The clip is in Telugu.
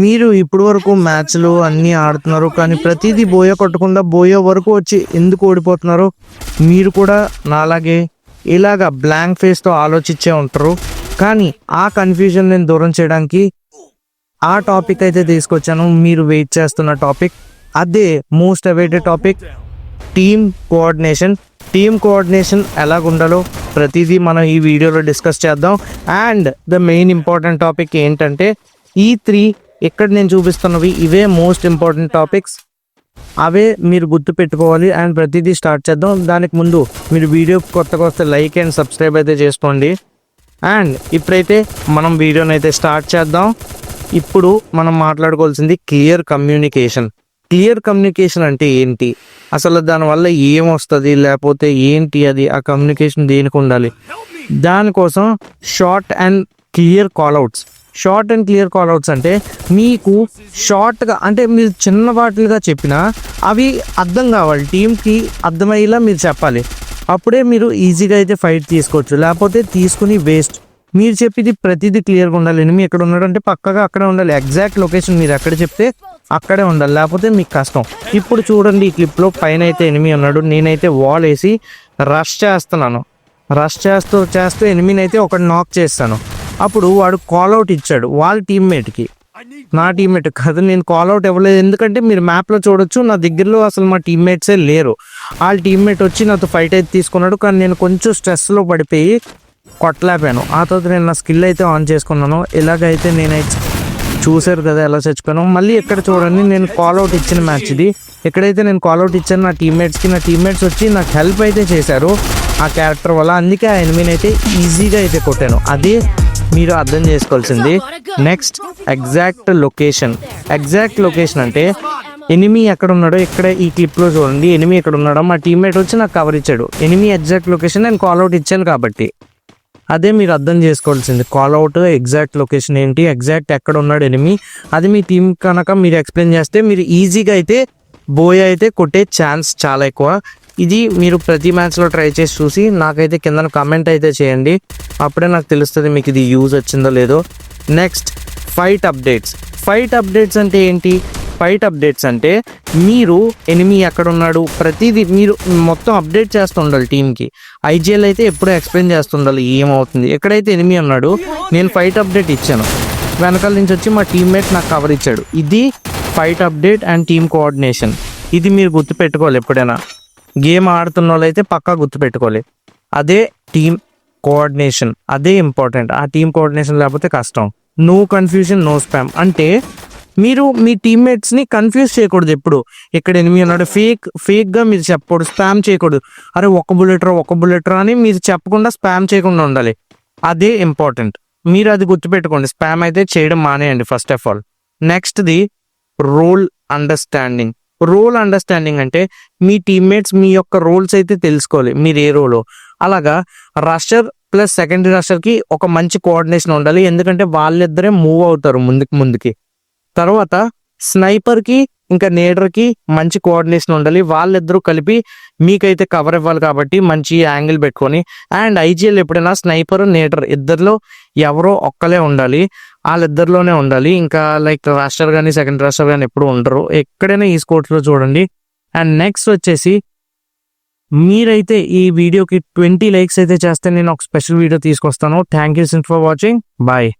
మీరు ఇప్పటి వరకు మ్యాచ్లు అన్నీ ఆడుతున్నారు, కానీ ప్రతిదీ బోయ కొట్టకుండా బోయే వరకు వచ్చి ఎందుకు ఓడిపోతున్నారు? మీరు కూడా నాలాగే ఇలాగా బ్లాంక్ ఫేస్తో ఆలోచించే ఉంటారు. కానీ ఆ కన్ఫ్యూజన్ నేను దూరం చేయడానికి ఆ టాపిక్ అయితే తీసుకొచ్చాను. మీరు వెయిట్ చేస్తున్న టాపిక్ అదే, most awaited topic, team coordination. Team coordination ఎలాగుండాలో ప్రతిదీ మనం ఈ వీడియోలో డిస్కస్ చేద్దాం. And the main important topic ఏంటంటే ఈ 3 ఇక్కడ నేను చూపిస్తున్నవి ఇవే మోస్ట్ ఇంపార్టెంట్ టాపిక్స్, అవే మీరు గుర్తు పెట్టుకోవాలి. అండ్ ప్రతిదీ స్టార్ట్ చేద్దాం. దానికి ముందు మీరు వీడియో కొత్తగా వస్తే లైక్ అండ్ సబ్స్క్రైబ్ అయితే చేసుకోండి. అండ్ ఇప్పుడైతే మనం వీడియోని అయితే స్టార్ట్ చేద్దాం. ఇప్పుడు మనం మాట్లాడుకోవాల్సింది క్లియర్ కమ్యూనికేషన్. క్లియర్ కమ్యూనికేషన్ అంటే ఏంటి, అసలు దానివల్ల ఏమొస్తుంది, లేకపోతే ఏంటి అది, ఆ కమ్యూనికేషన్ దేనికి ఉండాలి? దానికోసం short and clear callouts. Short and clear callouts అంటే మీకు షార్ట్గా, అంటే మీరు చిన్న వాటిగా చెప్పినా అవి అర్థం కావాలి, టీంకి అర్థమయ్యేలా మీరు చెప్పాలి. అప్పుడే మీరు ఈజీగా అయితే ఫైట్ తీసుకోవచ్చు, లేకపోతే తీసుకుని వేస్ట్. మీరు చెప్పేది ప్రతిదీ క్లియర్గా ఉండాలి. ఎనిమి ఎక్కడ ఉన్నాడు అంటే పక్కగా అక్కడే ఉండాలి. ఎగ్జాక్ట్ లొకేషన్ మీరు ఎక్కడ చెప్తే అక్కడే ఉండాలి, లేకపోతే మీకు కష్టం. ఇప్పుడు చూడండి ఈ క్లిప్లో పైన అయితే ఎనిమి ఉన్నాడు, నేనైతే వాల్ వేసి రష్ చేస్తున్నాను. రష్ చేస్తూ ఎనిమిని అయితే ఒకటి నాక్ చేస్తాను. అప్పుడు వాడు కాల్అవుట్ ఇచ్చాడు వాళ్ళ టీమ్మేట్కి, నా టీమ్మేట్ కాదు. నేను కాల్అవుట్ ఇవ్వలేదు, ఎందుకంటే మీరు మ్యాప్లో చూడొచ్చు నా దగ్గరలో అసలు మా టీమ్మేట్సే లేరు. వాళ్ళ టీమ్మేట్ వచ్చి నాతో ఫైట్ అయితే తీసుకున్నాడు, కానీ నేను కొంచెం స్ట్రెస్లో పడిపోయి కొట్టలేకపోయాను. ఆ తర్వాత నేను నా స్కిల్ అయితే ఆన్ చేసుకున్నాను. ఇలాగైతే నేనైతే చూసారు కదా ఎలా చచ్చిపోయాను. మళ్ళీ ఇక్కడ చూడండి, నేను కాల్అవుట్ ఇచ్చిన మ్యాచ్ ఇది. ఎక్కడైతే నేను కాల్అవుట్ ఇచ్చాను నా టీమ్మేట్స్ వచ్చి నాకు హెల్ప్ అయితే చేశారు ఆ క్యారెక్టర్ వల్ల. అందుకే ఆ ఎనిమిని అయితే ఈజీగా అయితే కొట్టాను. అదే మీరు అర్థం చేసుకోవాల్సింది. Next exact location. Exact location అంటే ఎనిమి ఎక్కడ ఉన్నాడో, ఇక్కడ ఈ క్లిప్లో చూడండి ఎనిమి ఎక్కడ ఉన్నాడో మా టీమ్మేట్ వచ్చి నాకు కవర్ ఇచ్చాడు. ఎనిమి ఎగ్జాక్ట్ లొకేషన్ నేను కాల్అవుట్ ఇచ్చాను కాబట్టి అదే మీరు అర్థం చేసుకోవాల్సింది. కాల్అవుట్ ఎగ్జాక్ట్ లొకేషన్ ఏంటి, ఎగ్జాక్ట్ ఎక్కడ ఉన్నాడు ఎనిమి, అది మీ టీం కనుక మీరు ఎక్స్ప్లెయిన్ చేస్తే మీరు ఈజీగా అయితే బోయ అయితే కొట్టే ఛాన్స్ చాలా ఎక్కువ. ఇది మీరు ప్రతి మ్యాచ్లో ట్రై చేసి చూసి నాకైతే కింద కామెంట్ అయితే చేయండి, అప్పుడే నాకు తెలుస్తుంది మీకు ఇది యూజ్ వచ్చిందో లేదో. Next fight updates. Fight updates అంటే ఏంటి? ఫైట్ అప్డేట్స్ అంటే మీరు ఎనిమి ఎక్కడ ఉన్నాడు ప్రతిదీ మీరు మొత్తం అప్డేట్ చేస్తూ ఉండాలి టీంకి. ఐజీఎల్ అయితే ఎప్పుడూ ఎక్స్ప్లెయిన్ చేస్తుండాలి ఏమవుతుంది. ఎక్కడైతే ఎనిమి ఉన్నాడు నేను ఫైట్ అప్డేట్ ఇచ్చాను, వెనకాల నుంచి వచ్చి మా టీమ్మేట్ నాకు కవర్ ఇచ్చాడు. ఇది fight update and team coordination. ఇది మీరు గుర్తుపెట్టుకోవాలి ఎప్పుడైనా గేమ్ ఆడుతున్న వాళ్ళు అయితే పక్కా గుర్తుపెట్టుకోవాలి. అదే టీమ్ కోఆర్డినేషన్, అదే ఇంపార్టెంట్. ఆ టీమ్ కోఆర్డినేషన్ లేకపోతే కష్టం. నో కన్ఫ్యూజన్ నో స్పామ్ అంటే మీరు మీ టీమ్మేట్స్ని కన్ఫ్యూజ్ చేయకూడదు. ఎప్పుడు ఇక్కడ ఎనిమి ఉన్నాడు ఫేక్గా మీరు చెప్పకూడదు, స్పామ్ చేయకూడదు. అరే ఒక బుల్లెట్రా అని మీరు చెప్పకుండా స్పామ్ చేయకుండా ఉండాలి. అదే ఇంపార్టెంట్. మీరు అది గుర్తుపెట్టుకోండి. స్పామ్ అయితే చేయడం మానేయండి ఫస్ట్ ఆఫ్ ఆల్. నెక్స్ట్ది రోల్ అండర్స్టాండింగ్. రోల్ అండర్స్టాండింగ్ అంటే మీ టీమ్మేట్స్ మీ యొక్క రోల్స్ అయితే తెలుసుకోవాలి, మీరు ఏ రోలో. అలాగా రషర్ ప్లస్ సెకండరీ రషర్కి ఒక మంచి కోఆర్డినేషన్ ఉండాలి, ఎందుకంటే వాళ్ళిద్దరే మూవ్ అవుతారు ముందుకి. తర్వాత స్నైపర్కి ఇంకా నేడర్కి మంచి కోఆర్డినేషన్ ఉండాలి, వాళ్ళిద్దరూ కలిపి మీకైతే కవర్ ఇవ్వాలి కాబట్టి మంచి యాంగిల్ పెట్టుకొని. అండ్ ఐజీఎల్ ఎప్పుడైనా స్నైపర్ నేడర్ ఇద్దరిలో ఎవరో ఒక్కలే ఉండాలి, వాళ్ళిద్దరిలోనే ఉండాలి. ఇంకా లైక్ రషర్ కానీ సెకండ్ రషర్ కానీ ఎప్పుడు ఉండరు ఎక్కడైనా ఈ స్పోర్ట్స్లో చూడండి. అండ్ నెక్స్ట్ వచ్చేసి మీరైతే ఈ వీడియోకి 20 లైక్స్ అయితే చేస్తే నేను ఒక స్పెషల్ వీడియో తీసుకొస్తాను. Thank you for watching. Bye.